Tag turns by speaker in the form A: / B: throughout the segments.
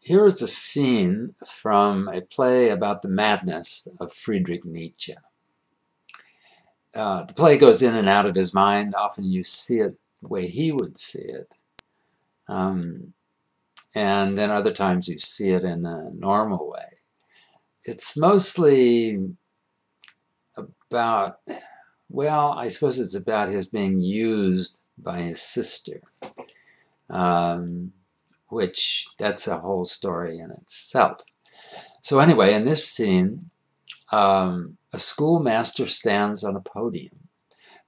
A: Here is a scene from a play about the madness of Friedrich Nietzsche. The play goes in and out of his mind. Often you see it the way he would see it. And then other times you see it in a normal way. It's mostly about, well, I suppose it's about his being used by his sister. Which that's a whole story in itself. So anyway, in this scene, a schoolmaster stands on a podium.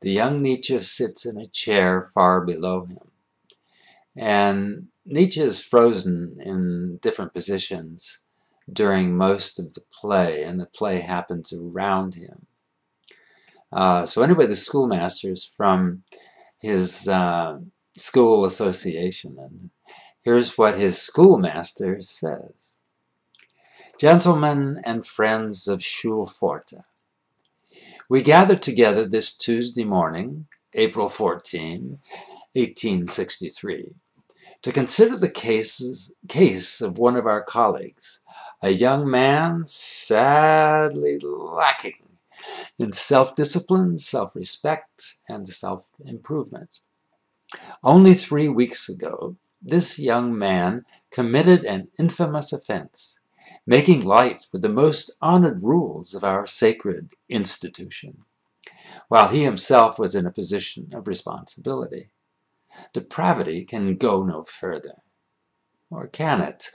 A: The young Nietzsche sits in a chair far below him. And Nietzsche is frozen in different positions during most of the play, and the play happens around him. So anyway, the schoolmaster is from his school association, and here's what his schoolmaster says. Gentlemen and friends of Schulpforte, we gathered together this Tuesday morning, April 14, 1863, to consider the case of one of our colleagues, a young man sadly lacking in self-discipline, self-respect, and self-improvement. Only 3 weeks ago, this young man committed an infamous offense, making light with the most honored rules of our sacred institution, while he himself was in a position of responsibility. Depravity can go no further. Or can it?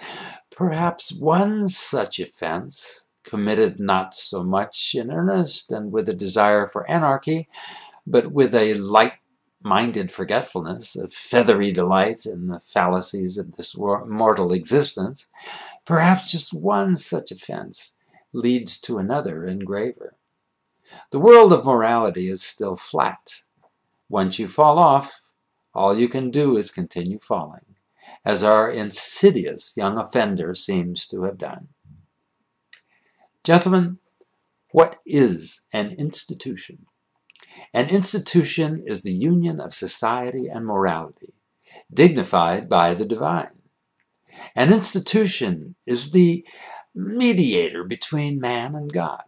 A: Perhaps one such offense, committed not so much in earnest and with a desire for anarchy, but with a light-minded forgetfulness of feathery delight in the fallacies of this mortal existence, perhaps just one such offense leads to another and graver. The world of morality is still flat. Once you fall off, all you can do is continue falling, as our insidious young offender seems to have done. Gentlemen, what is an institution? An institution is the union of society and morality, dignified by the divine. An institution is the mediator between man and God.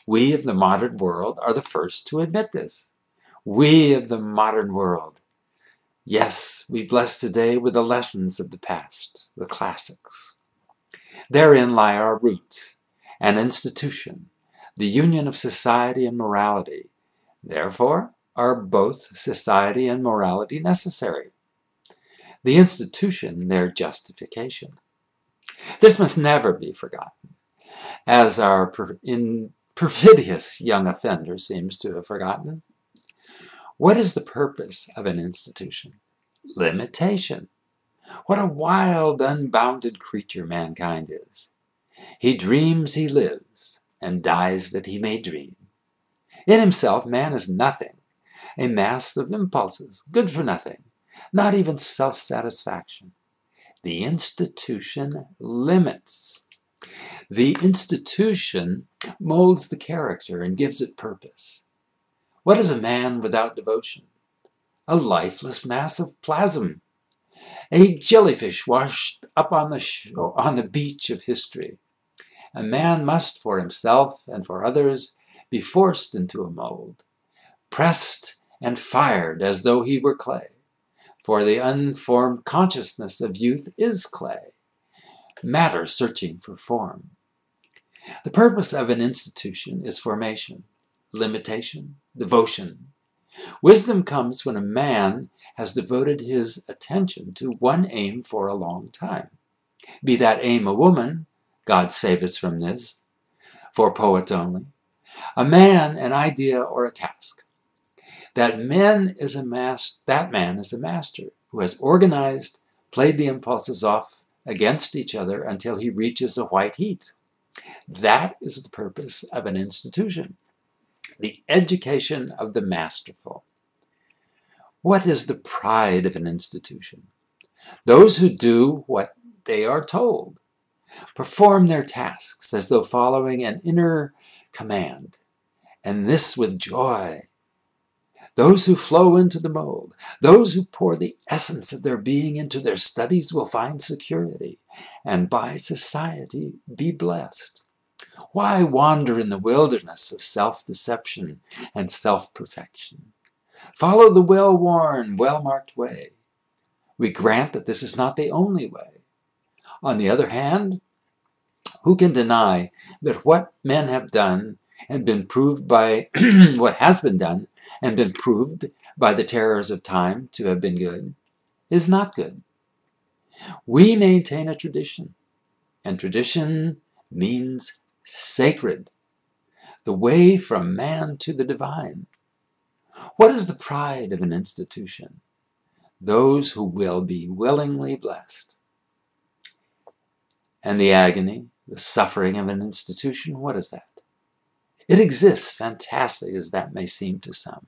A: We of the modern world are the first to admit this. We of the modern world. Yes, we bless today with the lessons of the past, the classics. Therein lie our roots, an institution, the union of society and morality. Therefore, are both society and morality necessary? The institution, their justification. This must never be forgotten, as our perfidious young offender seems to have forgotten. What is the purpose of an institution? Limitation. What a wild, unbounded creature mankind is. He dreams he lives, and dies that he may dream. In himself, man is nothing, a mass of impulses, good for nothing, not even self-satisfaction. The institution limits. The institution molds the character and gives it purpose. What is a man without devotion? A lifeless mass of plasm, a jellyfish washed up on the beach of history. A man must, for himself and for others, be forced into a mold, pressed and fired as though he were clay. For the unformed consciousness of youth is clay, matter searching for form. The purpose of an institution is formation, limitation, devotion. Wisdom comes when a man has devoted his attention to one aim for a long time. Be that aim a woman, God save us from this, for poets only. A man, an idea, or a task. That man is a master who has organized, played the impulses off against each other until he reaches a white heat. That is the purpose of an institution, the education of the masterful. What is the pride of an institution? Those who do what they are told, perform their tasks as though following an inner command, and this with joy. Those who flow into the mold, those who pour the essence of their being into their studies will find security, and by society be blessed. Why wander in the wilderness of self-deception and self-perfection? Follow the well-worn, well-marked way. We grant that this is not the only way. On the other hand, who can deny that what men have done and been proved by what has been done and been proved by the terrors of time to have been good is not good? We maintain a tradition, and tradition means sacred, the way from man to the divine. What is the pride of an institution? Those who will be willingly blessed. And the agony, the suffering of an institution, what is that? It exists, fantastic as that may seem to some.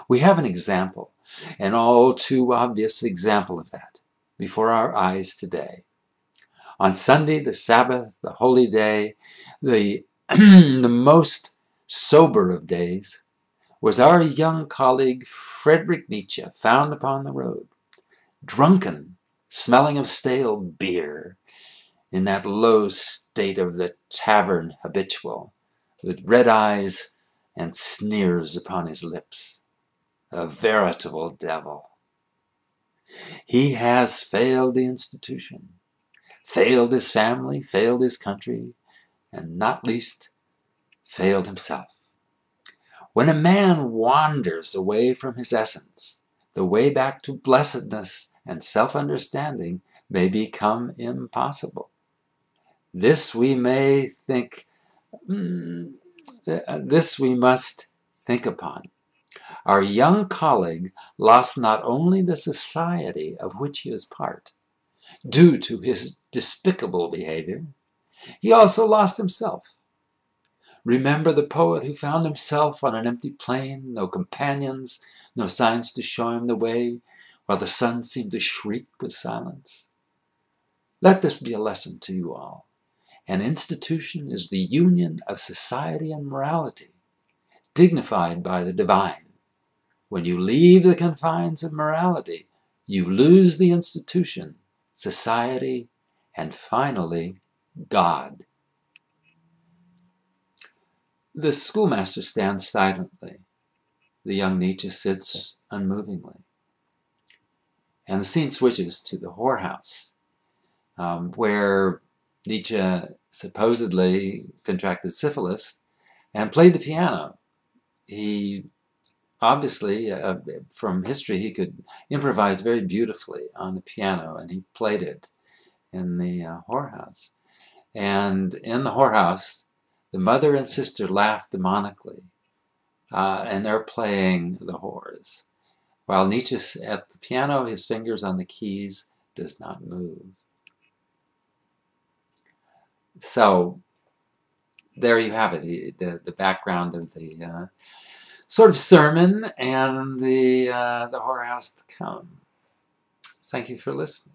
A: We have an example, an all too obvious example of that, before our eyes today. On Sunday, the Sabbath, the holy day, the most sober of days, was our young colleague Friedrich Nietzsche found upon the road, drunken, smelling of stale beer, in that low state of the tavern habitual, with red eyes and sneers upon his lips. A veritable devil. He has failed the institution, failed his family, failed his country, and not least, failed himself. When a man wanders away from his essence, the way back to blessedness and self-understanding may become impossible. This we may think, this we must think upon. Our young colleague lost not only the society of which he is part, due to his despicable behavior, he also lost himself. Remember the poet who found himself on an empty plain, no companions, no signs to show him the way, while the sun seemed to shriek with silence? Let this be a lesson to you all. An institution is the union of society and morality, dignified by the divine. When you leave the confines of morality, you lose the institution, society, and finally, God. The schoolmaster stands silently. The young Nietzsche sits unmovingly. And the scene switches to the whorehouse, where Nietzsche supposedly contracted syphilis and played the piano. He obviously, from history, he could improvise very beautifully on the piano, and he played it in the whorehouse. And in the whorehouse, the mother and sister laugh demonically, and they're playing the whores. While Nietzsche's at the piano, his fingers on the keys does not move. So there you have it, the background of the sort of sermon and the whorehouse to come. Thank you for listening.